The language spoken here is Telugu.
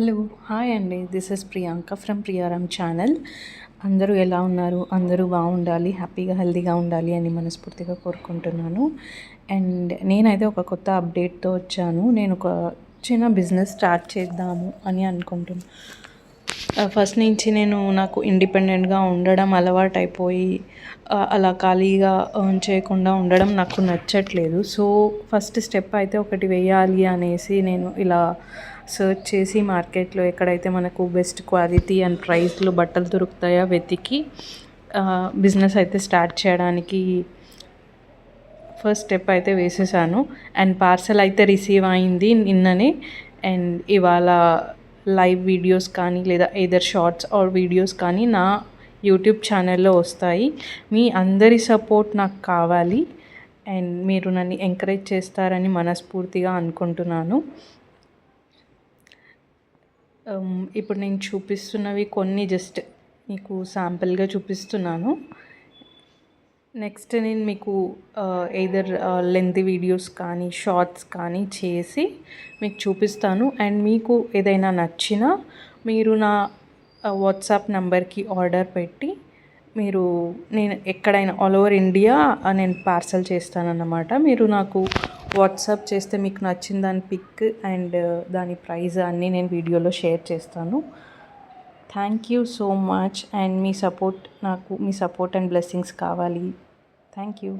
హలో హాయ్ అండి, this is Priyanka from Priyaram channel. అందరూ ఎలా ఉన్నారు? అందరూ బాగుండాలి, హ్యాపీగా హెల్తీగా ఉండాలి అని మనస్ఫూర్తిగా కోరుకుంటున్నాను. అండ్ నేనైతే ఒక కొత్త అప్డేట్తో వచ్చాను. నేను ఒక చిన్న బిజినెస్ స్టార్ట్ చేద్దాము అని అనుకుంటున్నాను. ఫస్ట్ నుంచి నాకు ఇండిపెండెంట్గా ఉండడం అలవాటైపోయి అలా ఖాళీగా ఎర్న్ చేయకుండా ఉండడం నాకు నచ్చట్లేదు. సో ఫస్ట్ స్టెప్ అయితే ఒకటి వేయాలి అనేసి నేను ఇలా సర్చ్ చేసి మార్కెట్లో ఎక్కడైతే మనకు బెస్ట్ క్వాలిటీ అండ్ ప్రైస్లో బట్టలు దొరుకుతాయో వెతికి బిజినెస్ అయితే స్టార్ట్ చేయడానికి ఫస్ట్ స్టెప్ అయితే వేసేసాను. అండ్ పార్సల్ అయితే రిసీవ్ అయింది నిన్ననే. అండ్ ఇవాళ లైవ్ వీడియోస్ కానీ లేదా ఏదర్ షార్ట్స్ ఆర్ వీడియోస్ కానీ నా యూట్యూబ్ ఛానల్లో వస్తాయి. మీ అందరి సపోర్ట్ నాకు కావాలి అండ్ మీరు నన్ను ఎంకరేజ్ చేస్తారని మనస్ఫూర్తిగా అనుకుంటున్నాను. ఇప్పుడు నేను చూపిస్తున్నవి కొన్ని జస్ట్ మీకు శాంపిల్గా చూపిస్తున్నాను. నెక్స్ట్ నేను మీకు ఎయిదర్ లెంత్ వీడియోస్ కానీ షార్ట్స్ కానీ చేసి మీకు చూపిస్తాను. అండ్ మీకు ఏదైనా నచ్చినా మీరు నా వాట్సాప్ నెంబర్కి ఆర్డర్ పెట్టి నేను ఎక్కడైనా ఆల్ ఓవర్ ఇండియా నేను పార్సల్ చేస్తానన్నమాట. మీరు నాకు వాట్సాప్ చేస్తే మీకు నచ్చిన దాని పిక్ అండ్ దాని ప్రైస్ అన్నీ నేను వీడియోలో షేర్ చేస్తాను. Thank you so much. And మీ సపోర్ట్ అండ్ బ్లెస్సింగ్స్ కావాలి. Thank you.